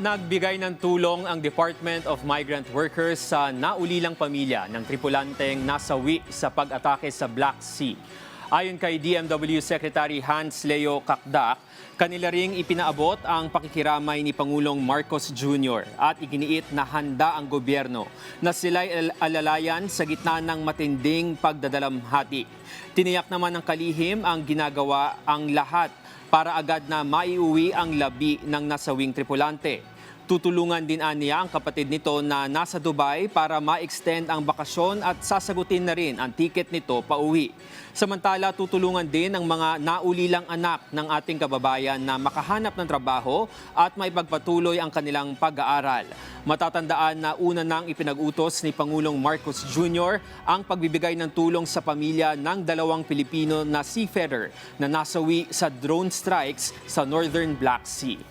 Nagbigay ng tulong ang Department of Migrant Workers sa naulilang pamilya ng tripulanteng nasawi sa pag-atake sa Black Sea. Ayon kay DMW Secretary Hans Leo Kakdak, kanila ring ipinaabot ang pakikiramay ni Pangulong Marcos Jr. at iginiit na handa ang gobyerno na sila'y alalayan sa gitna ng matinding pagdadalamhati. Tiniyak naman ng kalihim ang ginagawa ang lahat para agad na maiuwi ang labi ng nasawing tripulante. Tutulungan din aniya ang kapatid nito na nasa Dubai para ma-extend ang bakasyon at sasagutin na rin ang tiket nito pauwi. Samantala, tutulungan din ang mga naulilang anak ng ating kababayan na makahanap ng trabaho at maipagpatuloy ang kanilang pag-aaral. Matatandaan na una nang ipinag-utos ni Pangulong Marcos Jr. ang pagbibigay ng tulong sa pamilya ng 2 Pilipino na seafarer na nasawi sa drone strikes sa Northern Black Sea.